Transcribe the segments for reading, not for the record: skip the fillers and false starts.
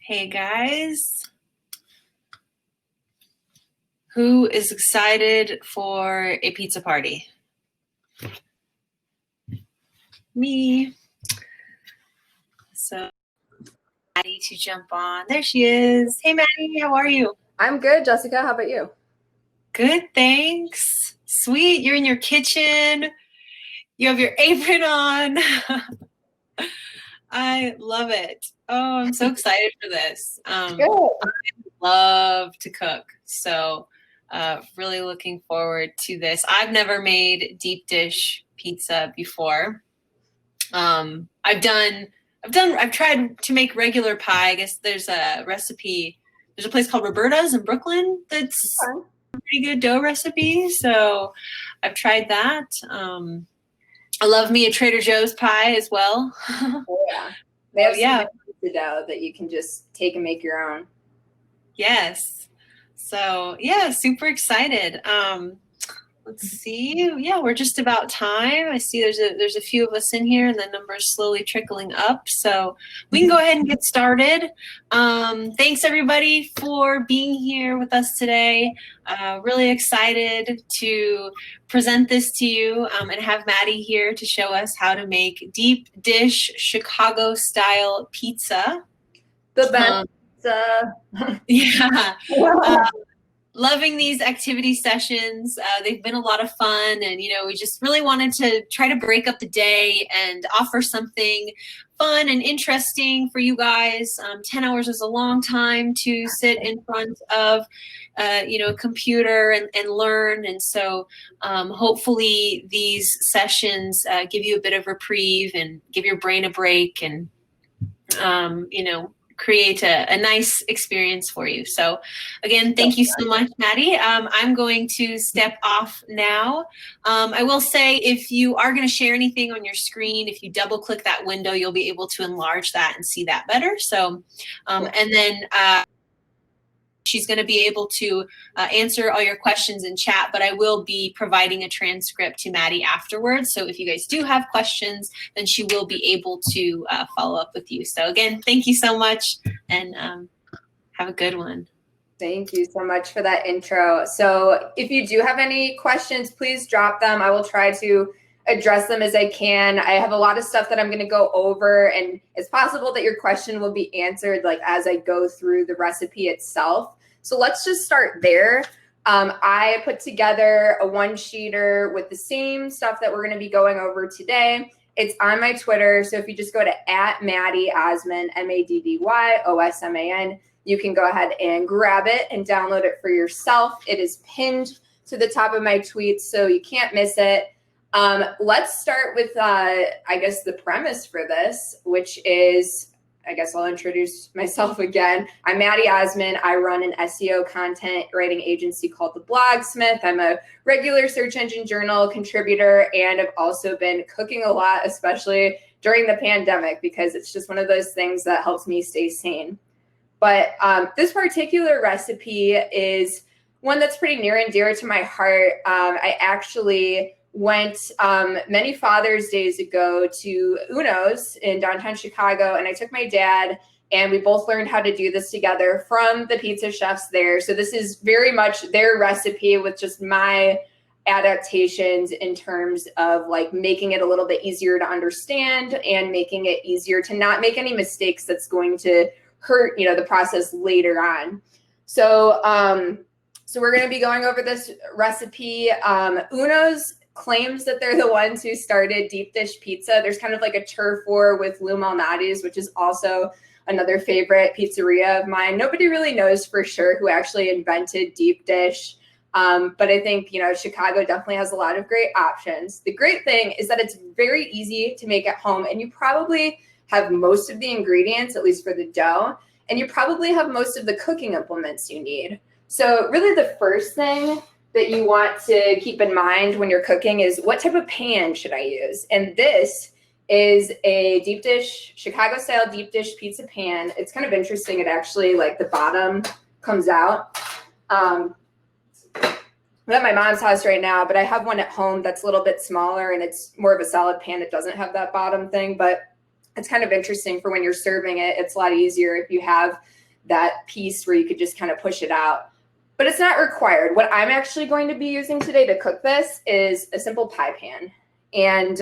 Hey guys, who is excited for a pizza party? Me. So Maddy to jump on. There she is. Hey Maddy, how are you? I'm good, Jessica. How about you? Good, thanks. Sweet, you're in your kitchen. You have your apron on. I love it. Oh, I'm so excited for this. I love to cook, so really looking forward to this. I've never made deep dish pizza before. I've tried to make regular pie. I guess there's a recipe. There's a place called Roberta's in Brooklyn that's a pretty good dough recipe. So I've tried that. I love me a Trader Joe's pie as well. Oh, yeah. They have some pizza dough that you can just take and make your own. Yes. So yeah, super excited. Let's see. Yeah, we're just about time. I see there's a few of us in here, and the number's slowly trickling up. So we can go ahead and get started. Thanks everybody for being here with us today. Really excited to present this to you and have Maddy here to show us how to make deep dish Chicago style pizza. The best pizza. Yeah. Loving these activity sessions. They've been a lot of fun, and we just really wanted to try to break up the day and offer something fun and interesting for you guys. 10 hours is a long time to sit in front of a computer and learn, and so hopefully these sessions give you a bit of reprieve and give your brain a break and create a nice experience for you. So again, thank you so much, Maddy. I'm going to step off now. I will say, if you are going to share anything on your screen, if you double click that window, you'll be able to enlarge that and see that better. So, and then she's going to be able to answer all your questions in chat, but I will be providing a transcript to Maddy afterwards. So if you guys do have questions, then she will be able to follow up with you. So again, thank you so much, and have a good one. Thank you so much for that intro. So if you do have any questions, please drop them. I will try to address them as I can. I have a lot of stuff that I'm going to go over, and it's possible that your question will be answered as I go through the recipe itself. So let's just start there. I put together a one-sheeter with the same stuff that we're going to be going over today. It's on my Twitter, so if you just go to @Maddy Osman, MADDYOSMAN, you can go ahead and grab it and download it for yourself. It is pinned to the top of my tweets, so you can't miss it. Let's start with, I guess, the premise for this, which is, I guess I'll introduce myself again. I'm Maddy Osman. I run an SEO content writing agency called The Blogsmith. I'm a regular search engine journal contributor, and I've also been cooking a lot, especially during the pandemic, because it's just one of those things that helps me stay sane. But this particular recipe is one that's pretty near and dear to my heart. I actually went many Father's Days ago to Uno's in downtown Chicago, and I took my dad, and we both learned how to do this together from the pizza chefs there. So this is very much their recipe with just my adaptations in terms of making it a little bit easier to understand and making it easier to not make any mistakes that's going to hurt the process later on. So so we're going to be going over this recipe. Uno's claims that they're the ones who started deep dish pizza. There's kind of a turf war with Lou Malnati's, which is also another favorite pizzeria of mine. Nobody really knows for sure who actually invented deep dish. But I think, Chicago definitely has a lot of great options. The great thing is that it's very easy to make at home, and you probably have most of the ingredients, at least for the dough, and you probably have most of the cooking implements you need. So really the first thing that you want to keep in mind when you're cooking is, what type of pan should I use? And this is a deep dish, Chicago style deep dish pizza pan. It's kind of interesting. It actually, the bottom comes out. I'm at my mom's house right now, but I have one at home that's a little bit smaller, and it's more of a solid pan. It doesn't have that bottom thing, but it's kind of interesting for when you're serving it. It's a lot easier if you have that piece where you could just kind of push it out. But it's not required. What I'm actually going to be using today to cook this is a simple pie pan. And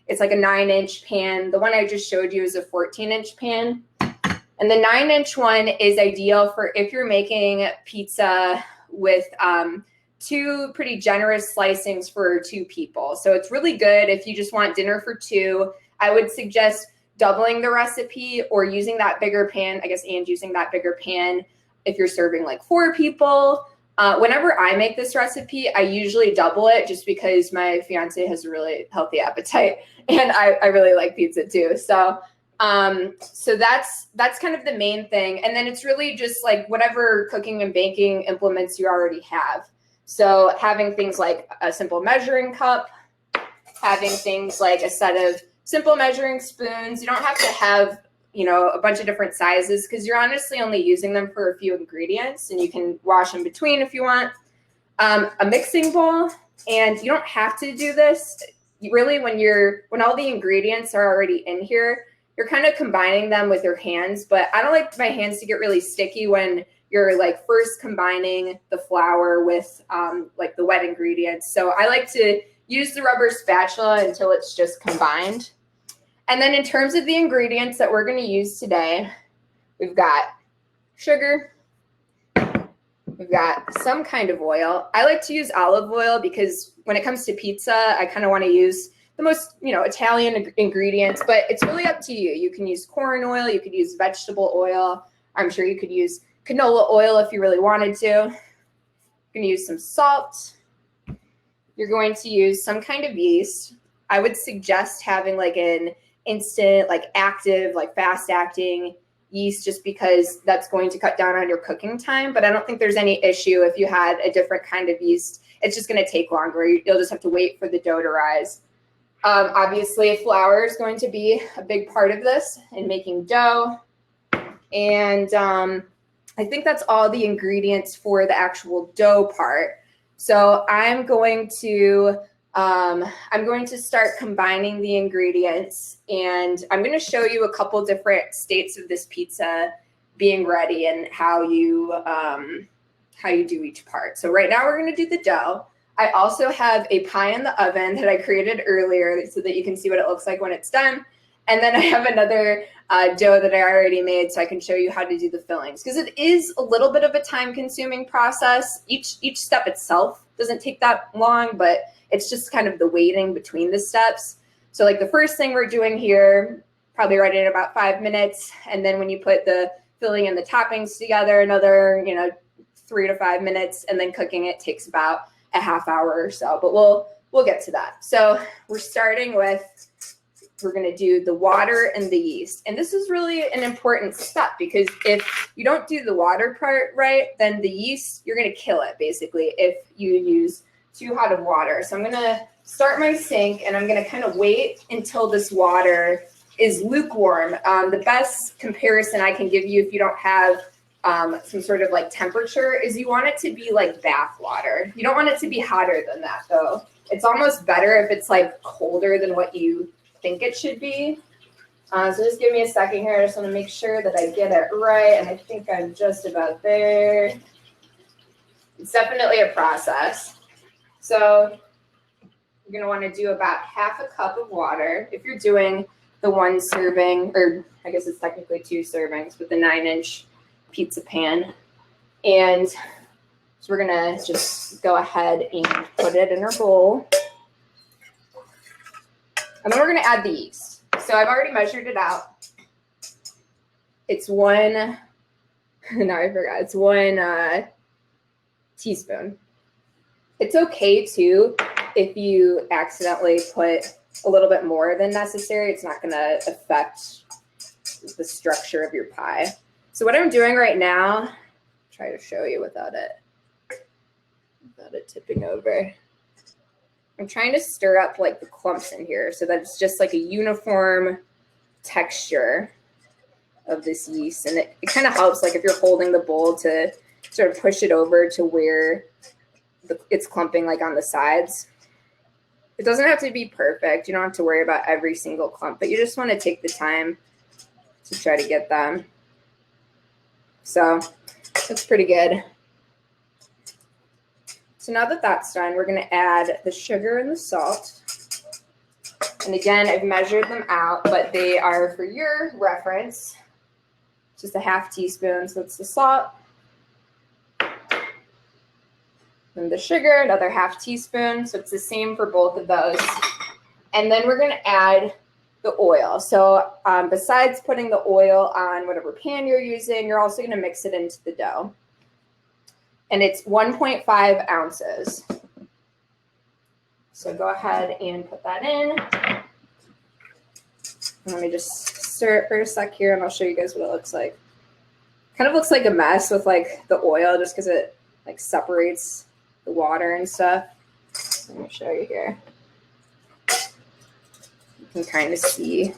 it's like a 9-inch pan. The one I just showed you is a 14-inch pan. And the 9-inch one is ideal for if you're making pizza with 2 pretty generous slicings for 2 people. So it's really good if you just want dinner for 2. I would suggest doubling the recipe or using that bigger pan, I guess, and using that bigger pan if you're serving like 4 people. Whenever I make this recipe, I usually double it just because my fiance has a really healthy appetite and I really like pizza too. So that's kind of the main thing. And then it's really just like whatever cooking and baking implements you already have. So having things like a simple measuring cup, having things like a set of simple measuring spoons. You don't have to have, you know, a bunch of different sizes because you're honestly only using them for a few ingredients and you can wash in between if you want. A mixing bowl, and you don't have to do this. Really, when all the ingredients are already in here, you're kind of combining them with your hands, but I don't like my hands to get really sticky when you're like first combining the flour with like the wet ingredients. So I like to use the rubber spatula until it's just combined. And then in terms of the ingredients that we're going to use today, we've got sugar, we've got some kind of oil. I like to use olive oil because when it comes to pizza, I kind of want to use the most, you know, Italian ingredients, but it's really up to you. You can use corn oil, you could use vegetable oil. I'm sure you could use canola oil if you really wanted to. You're going to use some salt. You're going to use some kind of yeast. I would suggest having like an instant, like active, like fast acting yeast just because that's going to cut down on your cooking time. But I don't think there's any issue if you had a different kind of yeast. It's just going to take longer. You'll just have to wait for the dough to rise. Obviously, flour is going to be a big part of this in making dough. And I think that's all the ingredients for the actual dough part. So I'm going to start combining the ingredients, and I'm going to show you a couple different states of this pizza being ready and how you do each part. So right now we're going to do the dough. I also have a pie in the oven that I created earlier so that you can see what it looks like when it's done. And then I have another dough that I already made so I can show you how to do the fillings, because it is a little bit of a time-consuming process. Each step itself doesn't take that long, but it's just kind of the waiting between the steps. So like the first thing we're doing here, probably right in about 5 minutes. And then when you put the filling and the toppings together, another, 3 to 5 minutes. And then cooking it takes about a half hour or so, but we'll get to that. So we're starting with, we're going to do the water and the yeast. And this is really an important step because if you don't do the water part right, then the yeast, you're going to kill it basically if you use too hot of water. So I'm going to start my sink and I'm going to kind of wait until this water is lukewarm. The best comparison I can give you if you don't have some sort of like temperature is you want it to be like bath water. You don't want it to be hotter than that though. It's almost better if it's like colder than what you think it should be. So just give me a second here. I just want to make sure that I get it right. And I think I'm just about there. It's definitely a process. So you're going to want to do about half a cup of water. If you're doing the 1 serving, or I guess it's technically 2 servings with the 9-inch pizza pan. And so we're going to just go ahead and put it in our bowl. And then we're going to add the yeast. So I've already measured it out. It's 1, no, I forgot. It's 1 teaspoon. It's okay too if you accidentally put a little bit more than necessary. It's not going to affect the structure of your pie. So what I'm doing right now, try to show you without it tipping over. I'm trying to stir up like the clumps in here so that it's just like a uniform texture of this yeast. And it kind of helps like if you're holding the bowl to sort of push it over to where it's clumping like on the sides. It doesn't have to be perfect. You don't have to worry about every single clump, but you just want to take the time to try to get them. So that's pretty good. So now that that's done, we're going to add the sugar and the salt. And again, I've measured them out, but they are, for your reference, just a half teaspoon. So it's the salt. And the sugar, another half teaspoon. So it's the same for both of those. And then we're going to add the oil. So besides putting the oil on whatever pan you're using, you're also going to mix it into the dough. And it's 1.5 ounces. So go ahead and put that in. Let me just stir it for a sec here, and I'll show you guys what it looks like. Kind of looks like a mess with like the oil, just because it like separates the water and stuff. Let me show you here. You can kind of see,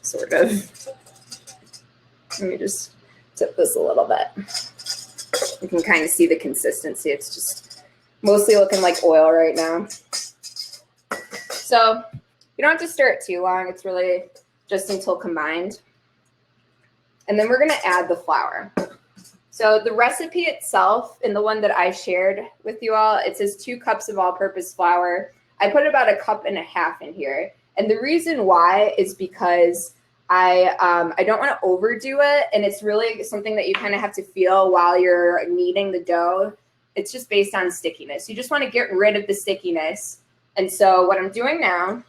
sort of. Let me just tip this a little bit. You can kind of see the consistency. It's just mostly looking like oil right now. So you don't have to stir it too long. It's really just until combined. And then we're going to add the flour. So the recipe itself, and the one that I shared with you all, it says 2 cups of all-purpose flour. I put about 1.5 cups in here. And the reason why is because I don't want to overdo it. And it's really something that you kind of have to feel while you're kneading the dough. It's just based on stickiness. You just want to get rid of the stickiness. And so what I'm doing now,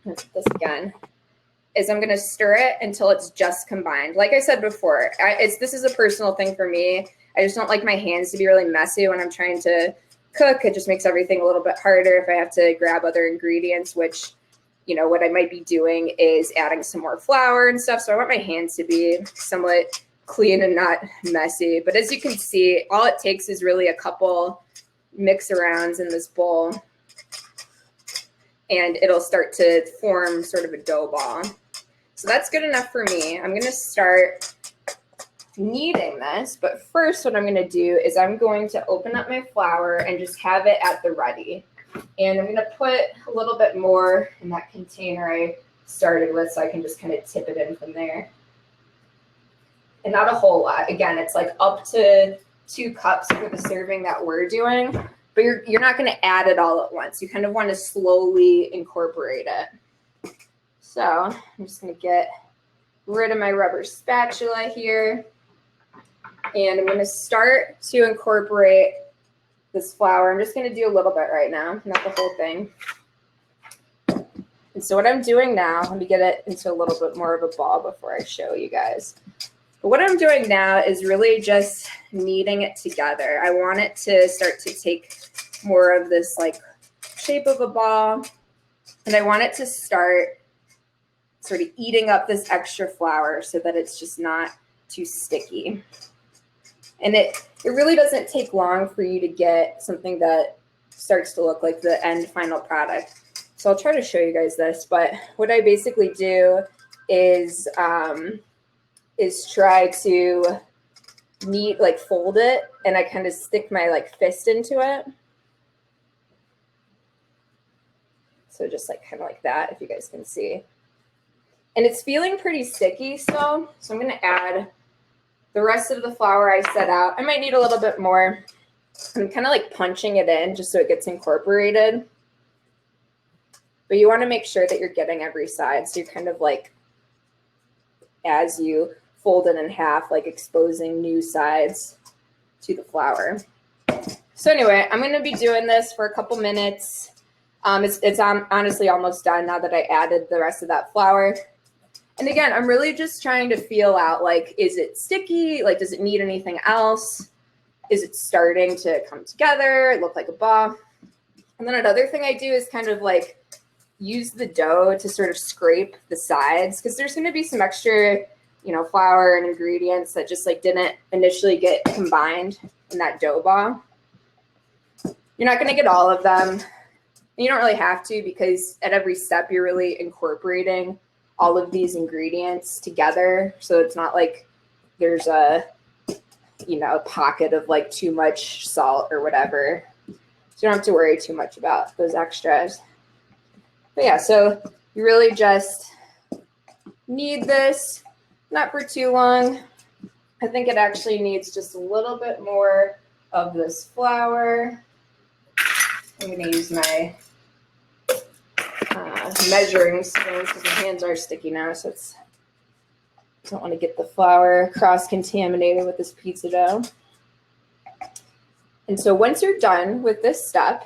let's do this again, is I'm going to stir it until it's just combined. Like I said before, this is a personal thing for me. I just don't like my hands to be really messy when I'm trying to cook. It just makes everything a little bit harder if I have to grab other ingredients, which, you know, what I might be doing is adding some more flour and stuff. So I want my hands to be somewhat clean and not messy. But as you can see, all it takes is really a couple mix arounds in this bowl, and it'll start to form sort of a dough ball. So that's good enough for me. I'm going to start kneading this, but first what I'm going to do is I'm going to open up my flour and just have it at the ready. And I'm going to put a little bit more in that container I started with, so I can just kind of tip it in from there. And not a whole lot. Again, it's like up to 2 cups for the serving that we're doing, but you're not going to add it all at once. You kind of want to slowly incorporate it. So I'm just going to get rid of my rubber spatula here, and I'm going to start to incorporate this flour. I'm just going to do a little bit right now, not the whole thing. And so what I'm doing now, let me get it into a little bit more of a ball before I show you guys. But what I'm doing now is really just kneading it together. I want it to start to take more of this like shape of a ball, and I want it to start sort of eating up this extra flour so that it's just not too sticky. And it really doesn't take long for you to get something that starts to look like the end final product. So I'll try to show you guys this, but what I basically do is try to knead, like fold it, and I kind of stick my like fist into it. So just like kind of like that, if you guys can see. And it's feeling pretty sticky still, so I'm going to add the rest of the flour I set out. I might need a little bit more. I'm kind of like punching it in just so it gets incorporated. But you want to make sure that you're getting every side. So you're kind of like, as you fold it in half, like exposing new sides to the flour. So anyway, I'm going to be doing this for a couple minutes. It's honestly almost done now that I added the rest of that flour. And again, I'm really just trying to feel out, like, is it sticky? Like, does it need anything else? Is it starting to come together, look like a ball? And then another thing I do is kind of like use the dough to sort of scrape the sides, because there's going to be some extra, you know, flour and ingredients that just like didn't initially get combined in that dough ball. You're not going to get all of them. You don't really have to, because at every step you're really incorporating all of these ingredients together. So it's not like there's a, you know, a pocket of like too much salt or whatever. So you don't have to worry too much about those extras. But yeah, so you really just knead this, not for too long. I think it actually needs just a little bit more of this flour. I'm going to use my measuring spoons because my hands are sticky now, so don't want to get the flour cross-contaminated with this pizza dough. And so once you're done with this step,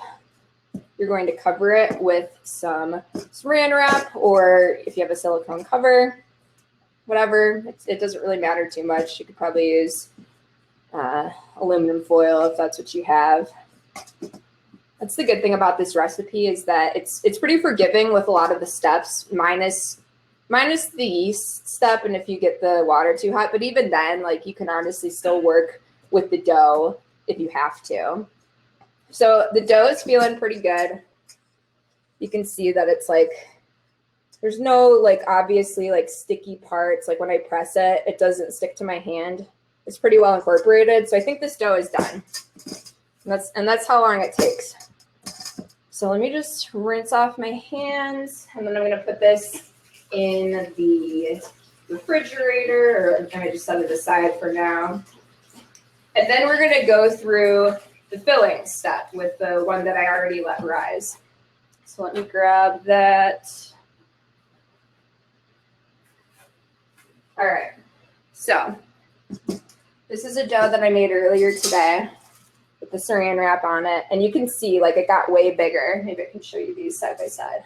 you're going to cover it with some saran wrap, or if you have a silicone cover, whatever. It doesn't really matter too much. You could probably use aluminum foil if that's what you have. That's the good thing about this recipe, is that it's pretty forgiving with a lot of the steps, minus the yeast step and if you get the water too hot. But even then, like, you can honestly still work with the dough if you have to. So the dough is feeling pretty good. You can see that it's like, there's no like obviously like sticky parts. Like when I press it, it doesn't stick to my hand. It's pretty well incorporated. So I think this dough is done. And that's how long it takes. So let me just rinse off my hands, and then I'm going to put this in the refrigerator, or I just set it aside for now. And then we're going to go through the filling step with the one that I already let rise. So let me grab that. All right. So this is a dough that I made earlier today with the saran wrap on it. And you can see like it got way bigger. Maybe I can show you these side by side.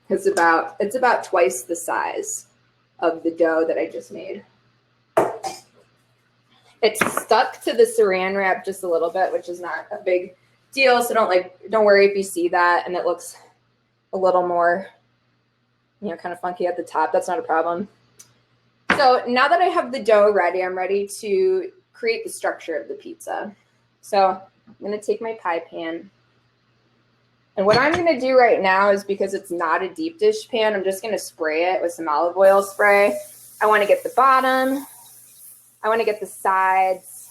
It's about twice the size of the dough that I just made. It's stuck to the saran wrap just a little bit, which is not a big deal. So don't worry if you see that and it looks a little more, kind of funky at the top. That's not a problem. So now that I have the dough ready, I'm ready to create the structure of the pizza. So I'm going to take my pie pan. And what I'm going to do right now is, because it's not a deep dish pan, I'm just going to spray it with some olive oil spray. I want to get the bottom. I want to get the sides.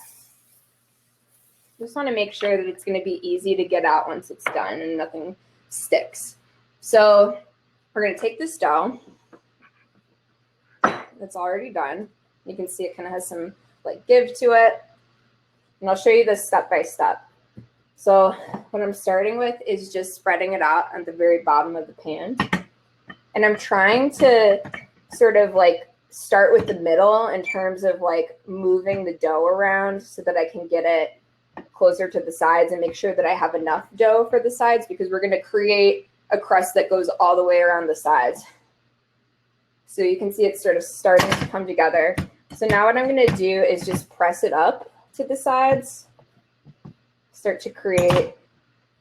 Just want to make sure that it's going to be easy to get out once it's done and nothing sticks. So we're going to take this dough that's already done. You can see it kind of has some like give to it. And I'll show you this step by step. So what I'm starting with is just spreading it out on the very bottom of the pan. And I'm trying to sort of like start with the middle in terms of like moving the dough around so that I can get it closer to the sides and make sure that I have enough dough for the sides, because we're going to create a crust that goes all the way around the sides. So you can see it's sort of starting to come together. So now what I'm going to do is just press it up to the sides, start to create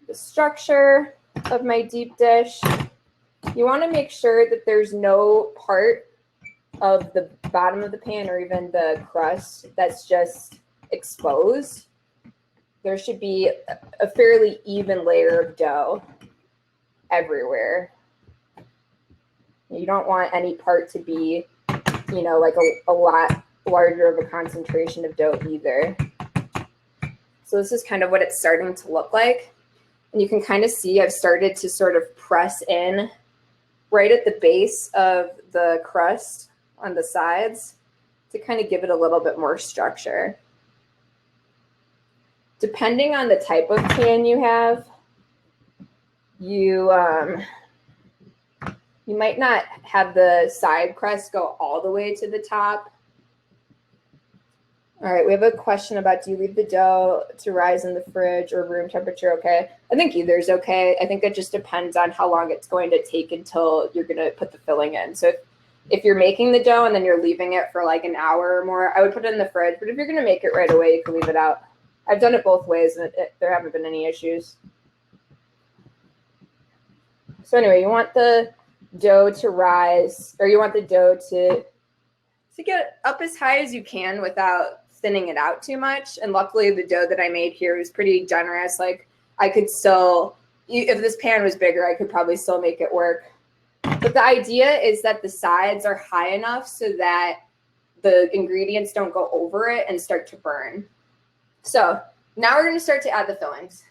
the structure of my deep dish. You want to make sure that there's no part of the bottom of the pan or even the crust that's just exposed. There should be a fairly even layer of dough everywhere. You don't want any part to be, like a lot larger of a concentration of dough either. So this is kind of what it's starting to look like. And you can kind of see I've started to sort of press in right at the base of the crust on the sides to kind of give it a little bit more structure. Depending on the type of pan you have, you might not have the side crust go all the way to the top. All right, we have a question about, do you leave the dough to rise in the fridge or room temperature? Okay, I think either is okay. I think it just depends on how long it's going to take until you're going to put the filling in. So if you're making the dough and then you're leaving it for like an hour or more, I would put it in the fridge. But if you're going to make it right away, you can leave it out. I've done it both ways, and there haven't been any issues. So anyway, you want the dough to rise, or you want the dough to get up as high as you can without thinning it out too much. And luckily the dough that I made here was pretty generous. Like I could still, if this pan was bigger, I could probably still make it work. But the idea is that the sides are high enough so that the ingredients don't go over it and start to burn. So now we're going to start to add the fillings.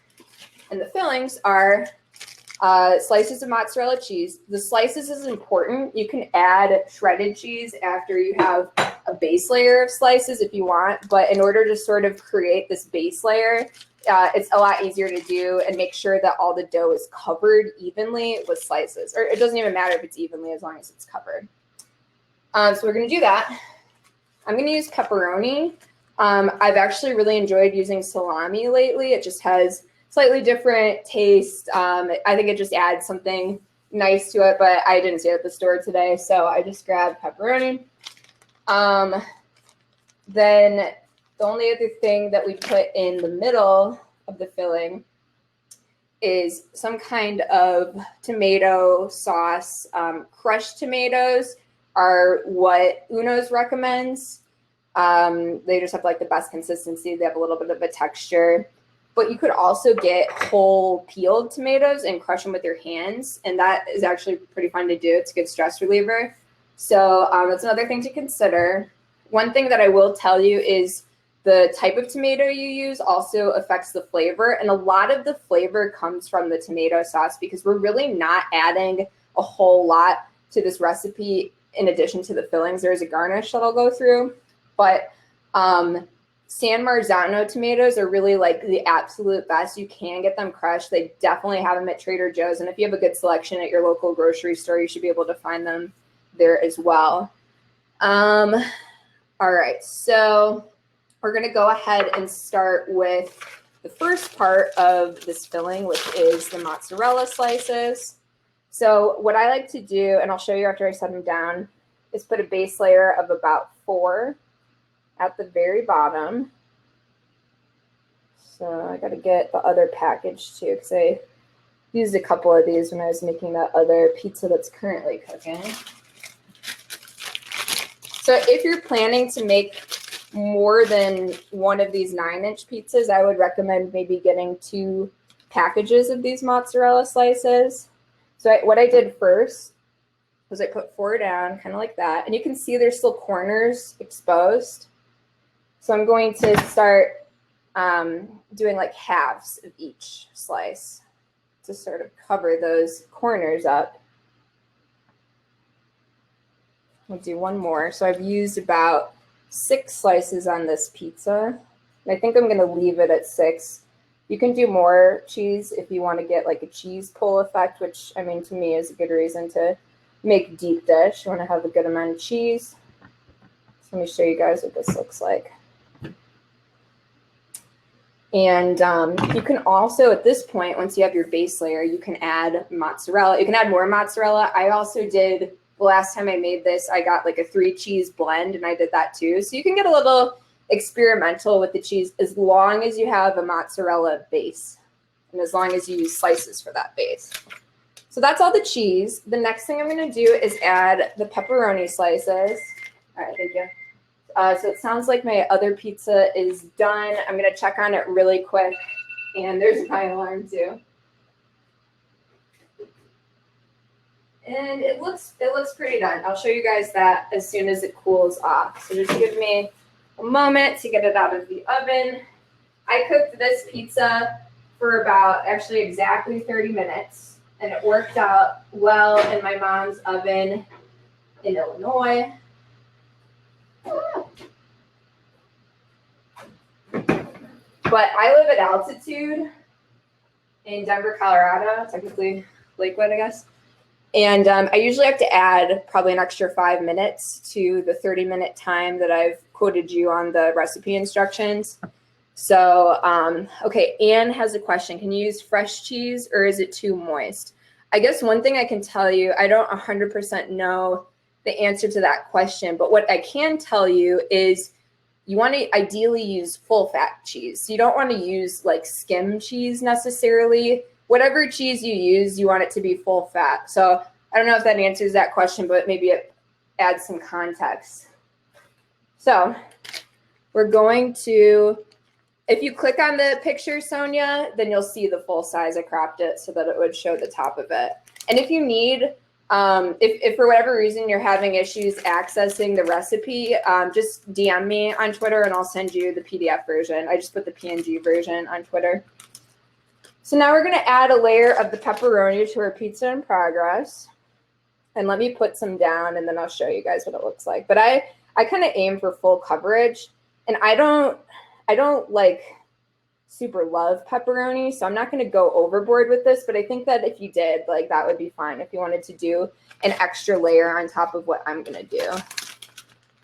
And the fillings are slices of mozzarella cheese. The slices is important. You can add shredded cheese after you have a base layer of slices if you want, but in order to sort of create this base layer, it's a lot easier to do and make sure that all the dough is covered evenly with slices. Or it doesn't even matter if it's evenly as long as it's covered. So we're going to do that. I'm going to use pepperoni. I've actually really enjoyed using salami lately. It just has slightly different taste. I think it just adds something nice to it, but I didn't see it at the store today, so I just grabbed pepperoni. Then the only other thing that we put in the middle of the filling is some kind of tomato sauce. Crushed tomatoes are what Uno's recommends. They just have like the best consistency. They have a little bit of a texture. But you could also get whole peeled tomatoes and crush them with your hands. And that is actually pretty fun to do. It's a good stress reliever. So that's another thing to consider. One thing that I will tell you is the type of tomato you use also affects the flavor. And a lot of the flavor comes from the tomato sauce because we're really not adding a whole lot to this recipe in addition to the fillings. There's a garnish that I'll go through. But San Marzano tomatoes are really like the absolute best. You can get them crushed. They definitely have them at Trader Joe's. And if you have a good selection at your local grocery store, you should be able to find them there as well. All right, so we're going to go ahead and start with the first part of this filling, which is the mozzarella slices. So what I like to do, and I'll show you after I set them down, is put a base layer of about 4 at the very bottom. So I got to get the other package too, because I used a couple of these when I was making that other pizza that's currently cooking. So if you're planning to make more than one of these 9-inch pizzas, I would recommend maybe getting 2 packages of these mozzarella slices. So what I did first was I put 4 down, kind of like that. And you can see there's still corners exposed. So I'm going to start doing like halves of each slice to sort of cover those corners up. We'll do one more. So I've used about 6 slices on this pizza. And I think I'm going to leave it at 6. You can do more cheese if you want to get like a cheese pull effect, which I mean, to me is a good reason to make deep dish. You want to have a good amount of cheese. So let me show you guys what this looks like. And you can also, at this point, once you have your base layer, you can add mozzarella. You can add more mozzarella. I also did, the last time I made this, I got like a 3 cheese blend, and I did that too. So you can get a little experimental with the cheese as long as you have a mozzarella base and as long as you use slices for that base. So that's all the cheese. The next thing I'm going to do is add the pepperoni slices. All right, thank you. So it sounds like my other pizza is done. I'm going to check on it really quick. And there's my alarm too. And it looks pretty done. I'll show you guys that as soon as it cools off. So just give me a moment to get it out of the oven. I cooked this pizza for about actually exactly 30 minutes. And it worked out well in my mom's oven in Illinois. But I live at altitude in Denver, Colorado, technically Lakewood, I guess. And I usually have to add probably an extra 5 minutes to the 30-minute time that I've quoted you on the recipe instructions. So, okay, Anne has a question. Can you use fresh cheese or is it too moist? I guess one thing I can tell you, I don't 100% know the answer to that question, but what I can tell you is you want to ideally use full fat cheese. So you don't want to use like skim cheese necessarily. Whatever cheese you use, you want it to be full fat. So I don't know if that answers that question, but maybe it adds some context. So we're going to, if you click on the picture, Sonia, then you'll see the full size. I cropped it so that it would show the top of it. And if you need, if for whatever reason you're having issues accessing the recipe, just DM me on Twitter and I'll send you the PDF version. I just put the PNG version on Twitter. So now we're going to add a layer of the pepperoni to our pizza in progress. And let me put some down and then I'll show you guys what it looks like. But I I kind of aim for full coverage, and I don't like super love pepperoni, so I'm not going to go overboard with this, but I think that if you did, like, that would be fine if you wanted to do an extra layer on top of what I'm going to do.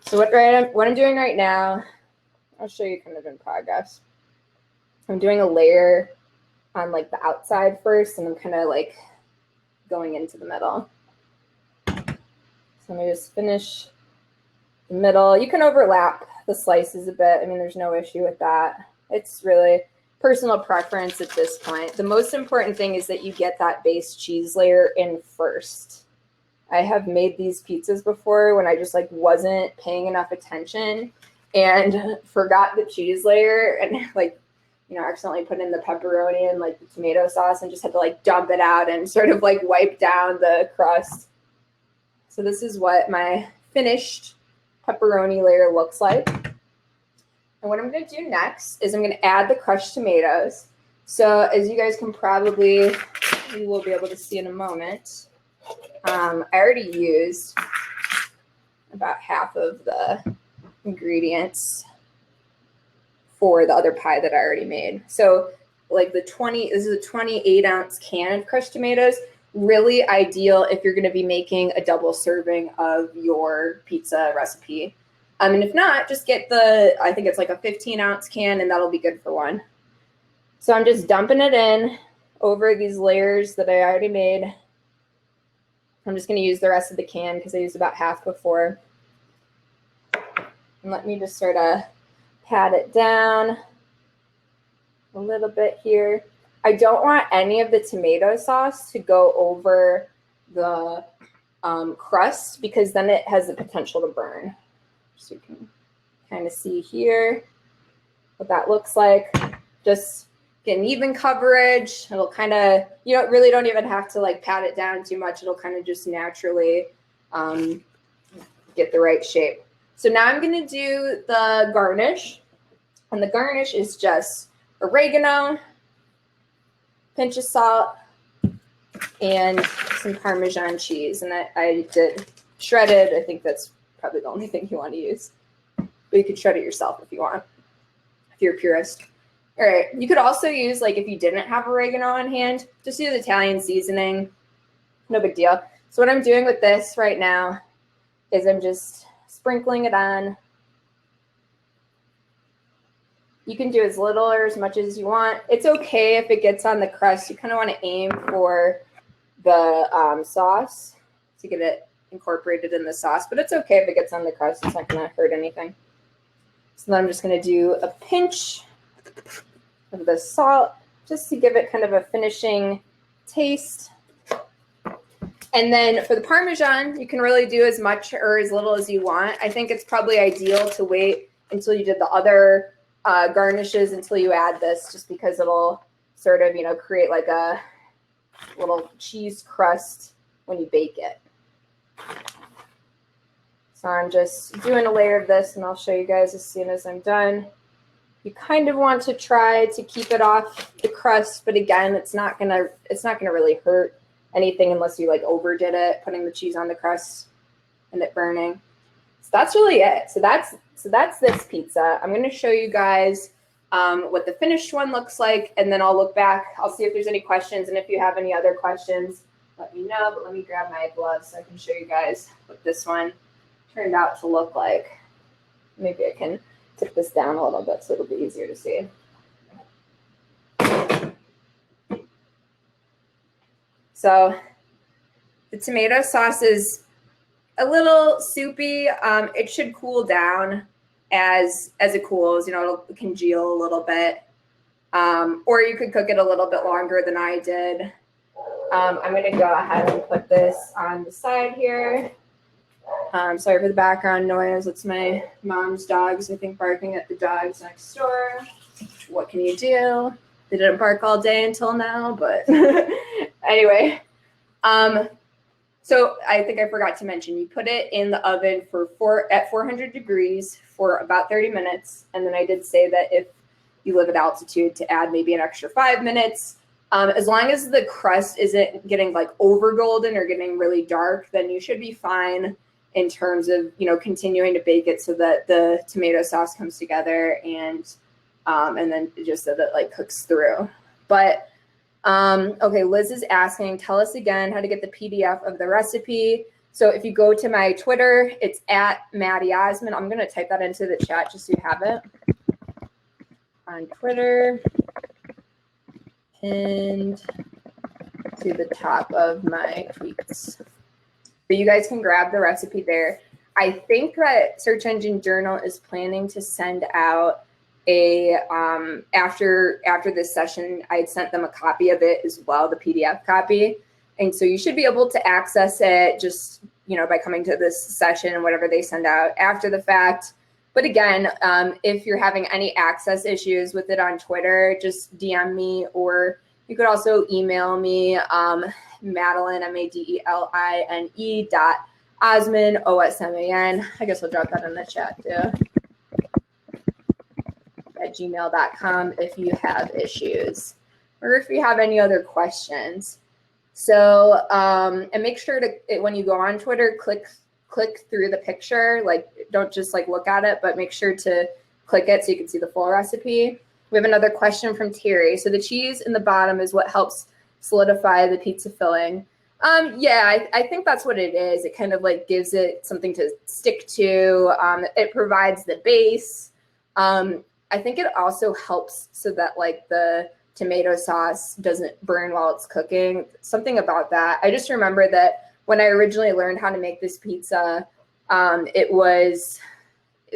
So what I'm doing right now, I'll show you kind of in progress. I'm doing a layer on like the outside first, and I'm kind of like going into the middle. So let me just finish the middle. You can overlap the slices a bit. I mean, there's no issue with that. It's really personal preference at this point. The most important thing is that you get that base cheese layer in first. I have made these pizzas before when I just like wasn't paying enough attention and forgot the cheese layer and like, you know, accidentally put in the pepperoni and like the tomato sauce and just had to like dump it out and sort of like wipe down the crust. So this is what my finished pepperoni layer looks like. And what I'm going to do next is I'm going to add the crushed tomatoes. So as you guys can probably, you will be able to see in a moment, I already used about half of the ingredients for the other pie that I already made. So like this is a 28 ounce can of crushed tomatoes. Really ideal if you're going to be making a double serving of your pizza recipe. And if not, just get I think it's like a 15 ounce can, and that'll be good for one. So I'm just dumping it in over these layers that I already made. I'm just going to use the rest of the can because I used about half before. And let me just sort of pat it down a little bit here. I don't want any of the tomato sauce to go over the crust because then it has the potential to burn. So you can kind of see here what that looks like. Just get an even coverage. It'll kind of, you really don't even have to like pat it down too much. It'll kind of just naturally get the right shape. So now I'm going to do the garnish. And the garnish is just oregano, pinch of salt, and some Parmesan cheese. And I did shredded. I think that's probably the only thing you want to use. But you could shred it yourself if you want, if you're a purist. All right. You could also use, like, if you didn't have oregano on hand, just use Italian seasoning. No big deal. So what I'm doing with this right now is I'm just sprinkling it on. You can do as little or as much as you want. It's okay if it gets on the crust. You kind of want to aim for the sauce to get it incorporated in the sauce, but it's okay if it gets on the crust. It's not going to hurt anything. So then I'm just going to do a pinch of the salt just to give it kind of a finishing taste. And then for the Parmesan, you can really do as much or as little as you want. I think it's probably ideal to wait until you did the other garnishes until you add this, just because it'll sort of, create like a little cheese crust when you bake it. So I'm just doing a layer of this, and I'll show you guys as soon as I'm done. You kind of want to try to keep it off the crust, but again, it's not gonna really hurt anything unless you like overdid it, putting the cheese on the crust and it burning. So that's really it. So that's this pizza. I'm going to show you guys what the finished one looks like, and then I'll look back. I'll see if there's any questions, and if you have any other questions, let me know. But let me grab my gloves so I can show you guys what this one turned out to look like. Maybe I can tip this down a little bit so it'll be easier to see. So the tomato sauce is a little soupy. It should cool down as it cools. It'll congeal a little bit. Or you could cook it a little bit longer than I did. I'm going to go ahead and put this on the side here. Sorry for the background noise. It's my mom's dogs, I think, barking at the dogs next door. What can you do? They didn't bark all day until now, but anyway. So I think I forgot to mention, you put it in the oven at 400 degrees for about 30 minutes. And then I did say that if you live at altitude, to add maybe an extra 5 minutes. As long as the crust isn't getting like over golden or getting really dark, then you should be fine. in terms of, you know, continuing to bake it so that the tomato sauce comes together and then just so that like cooks through. But okay, Liz is asking, tell us again how to get the PDF of the recipe. So if you go to my Twitter, it's at Maddy Osman. I'm going to type that into the chat just so you have it. On Twitter, pinned to the top of my tweets. But you guys can grab the recipe there. I think that Search Engine Journal is planning to send out a after this session, I had sent them a copy of it as well, the PDF copy. And so you should be able to access it just, you know, by coming to this session and whatever they send out after the fact. But again, if you're having any access issues with it on Twitter, just DM me, or you could also email me, Madeline, MADELINE .Osman, OSMAN. I guess I'll drop that in the chat too. At gmail.com if you have issues or if you have any other questions. So, and make sure to, when you go on Twitter, click through the picture, like don't just like look at it, but make sure to click it so you can see the full recipe. We have another question from Terry. So the cheese in the bottom is what helps solidify the pizza filling. Yeah, I think that's what it is. It kind of like gives it something to stick to. It provides the base. I think it also helps so that like the tomato sauce doesn't burn while it's cooking. Something about that. I just remember that when I originally learned how to make this pizza, it was,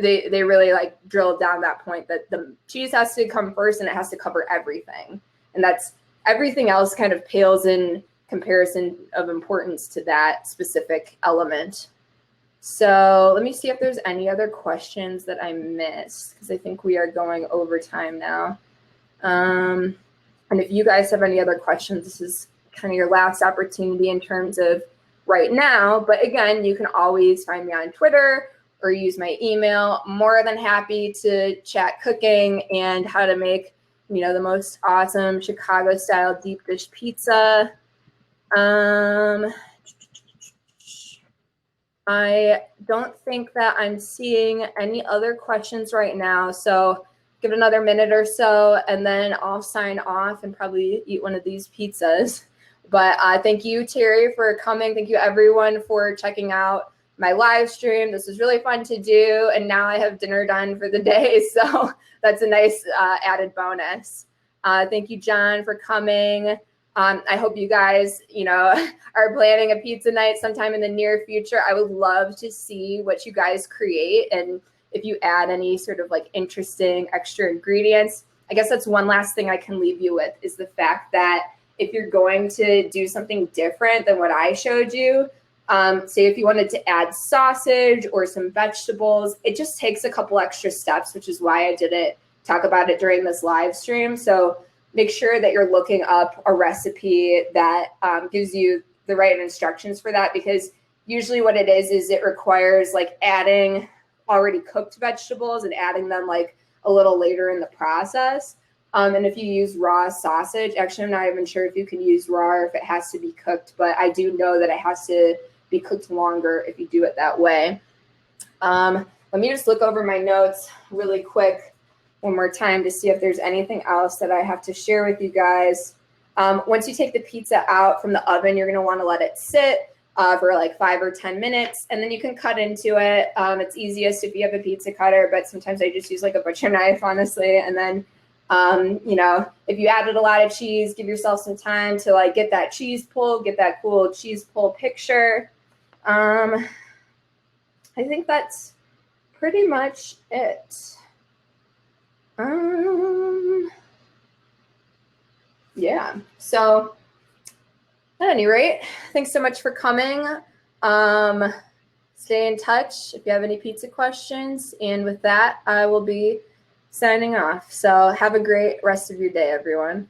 they really like drilled down that point that the cheese has to come first and it has to cover everything. And that's, everything else kind of pales in comparison of importance to that specific element. So let me see if there's any other questions that I missed, because I think we are going over time now. And if you guys have any other questions, this is kind of your last opportunity in terms of right now. But again, you can always find me on Twitter or use my email. More than happy to chat cooking and how to make, you know, the most awesome Chicago-style deep dish pizza. I don't think that I'm seeing any other questions right now. So give it another minute or so, and then I'll sign off and probably eat one of these pizzas. But thank you, Terry, for coming. Thank you, everyone, for checking out my live stream. This was really fun to do. And now I have dinner done for the day. So that's a nice added bonus. Thank you, John, for coming. I hope you guys, you know, are planning a pizza night sometime in the near future. I would love to see what you guys create and if you add any sort of like interesting extra ingredients. I guess that's one last thing I can leave you with is the fact that if you're going to do something different than what I showed you, say if you wanted to add sausage or some vegetables, it just takes a couple extra steps, which is why I didn't talk about it during this live stream. So make sure that you're looking up a recipe that gives you the right instructions for that, because usually what it is it requires like adding already cooked vegetables and adding them like a little later in the process. And if you use raw sausage, actually, I'm not even sure if you can use raw or if it has to be cooked, but I do know that it has to be cooked longer if you do it that way. Let me just look over my notes really quick one more time to see if there's anything else that I have to share with you guys. Once you take the pizza out from the oven, you're going to want to let it sit for like 5 or 10 minutes, and then you can cut into it. It's easiest if you have a pizza cutter, but sometimes I just use like a butcher knife, honestly. And then, you know, if you added a lot of cheese, give yourself some time to like get that cheese pull, get that cool cheese pull picture. I think that's pretty much it. Yeah, so at any rate, thanks so much for coming. Stay in touch if you have any pizza questions. And with that, I will be signing off. So have a great rest of your day, everyone.